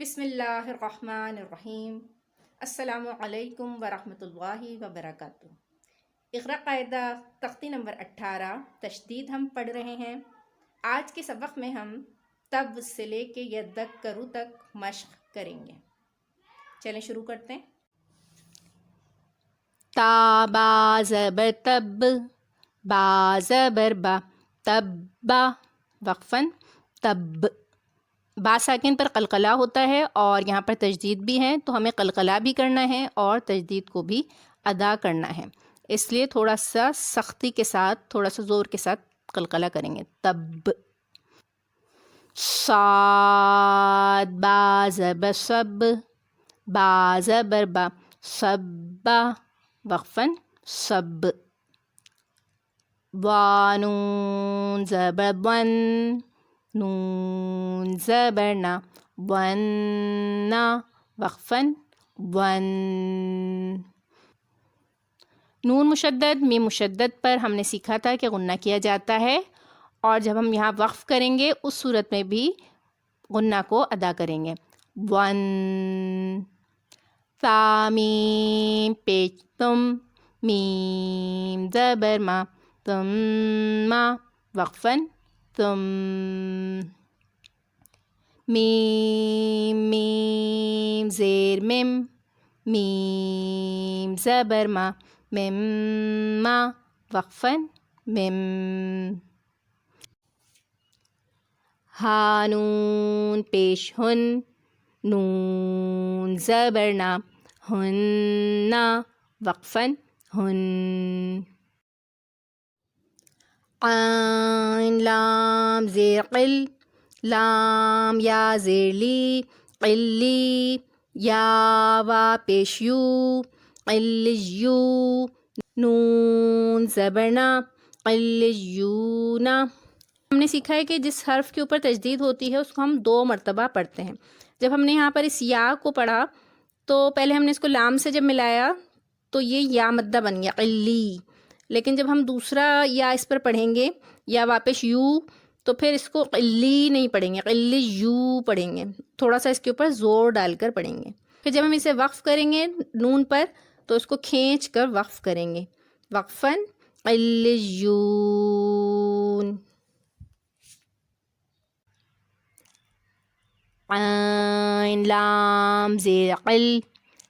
بسم اللہ الرحمن الرحیم۔ السلام علیکم ورحمۃ اللہ وبرکاتہ۔ اقرا قاعدہ تختی نمبر 18 تشدید ہم پڑھ رہے ہیں۔ آج کے سبق میں ہم تب سے لے کے یدک کرو تک مشق کریں گے۔ چلیں شروع کرتے ہیں۔ تا با زبر تب، با زبر با، تب با وقفاً تب۔ با ساکن پر قلقلہ ہوتا ہے اور یہاں پر تشدید بھی ہے، تو ہمیں قلقلہ بھی کرنا ہے اور تشدید کو بھی ادا کرنا ہے، اس لیے تھوڑا سا سختی کے ساتھ، تھوڑا سا زور کے ساتھ قلقلہ کریں گے۔ تب صاد با زبر سب، با زبر با، سب وقفاً سب۔ وانون زبر ون، نون زبر نا، ون وقفاً ون۔ نون مشدد میم مشدد پر ہم نے سیکھا تھا کہ غنہ کیا جاتا ہے، اور جب ہم یہاں وقف کریں گے اس صورت میں بھی غنہ کو ادا کریں گے۔ ون۔ تا میم پیش تم، میم زبر ما، تم ما وقفاً تم۔ میم میم زیر مم، میم زبر ما، مم ما وقفاً مم۔ ہا نون پیش ہن، نون زبر نا، ہن وقفاً ہن۔ عین لام زیر قل، لام یا زیر لی، قلی، یا وا پیش یو، قلیو، نون زبر نا، قلیونا۔ ہم نے سیکھا ہے کہ جس حرف کے اوپر تشدید ہوتی ہے اس کو ہم 2 مرتبہ پڑھتے ہیں۔ جب ہم نے یہاں پر اس یا کو پڑھا تو پہلے ہم نے اس کو لام سے جب ملایا تو یہ یا مدہ بن گیا قلی، لیکن جب ہم دوسرا یا اس پر پڑھیں گے یا واپس یو، تو پھر اس کو قلی نہیں پڑھیں گے، قلی یو پڑھیں گے، تھوڑا سا اس کے اوپر زور ڈال کر پڑھیں گے۔ پھر جب ہم اسے وقف کریں گے نون پر تو اس کو کھینچ کر وقف کریں گے، وقفاً قلیون۔ عین لام زیر قل،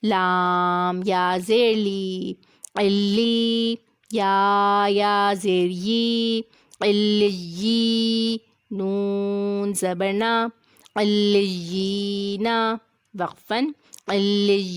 لام یا زیر لی، قلی، یا زیر یی، قلیی، نون زبر نا، قلیینا وقفاً قلیین۔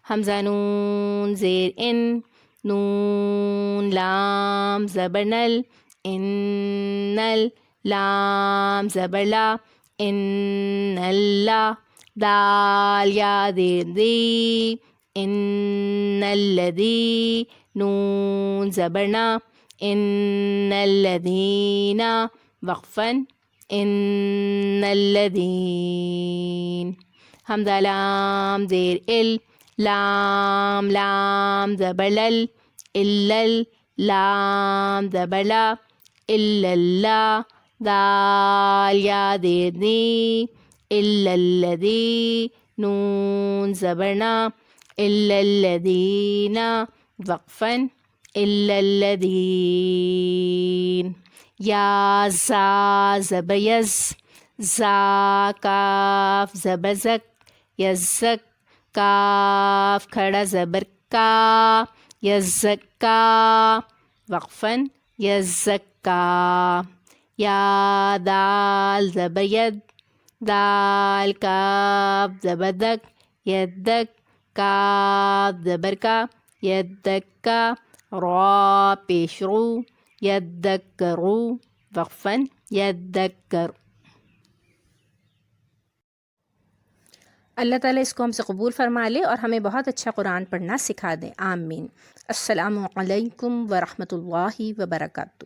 حمزہ نون زیر ان، نون لام زبر نل، انل، لام زبر لا، ان اللہ، دال یا زیر دی، ان الذی، نون زبر نا، ان الذین وقفاً ان الذین۔ حمزہ لام زیر ال، لام لام زبر لل، الل، لام زبر لا، الا اللہ، دال یا زیر دی، الا الذی، نون زبر نا، الا الذین وقفاً الا الذین۔ یا زا زبر یز، زا کاف زبر زک، یزک، کاف کھڑا زبر کا، یزکا وقفاً یزکا۔ یا دال زبر ید، دال کاف زبر دک، یدک، کاف زبر کا، یدکا، را پیش رو، یدکرو وقفاً یدکر۔ اللہ تعالیٰ اس کو ہم سے قبول فرما لے اور ہمیں بہت اچھا قرآن پڑھنا سکھا دیں، آمین۔ السلام علیکم ورحمۃ اللہ وبرکاتہ۔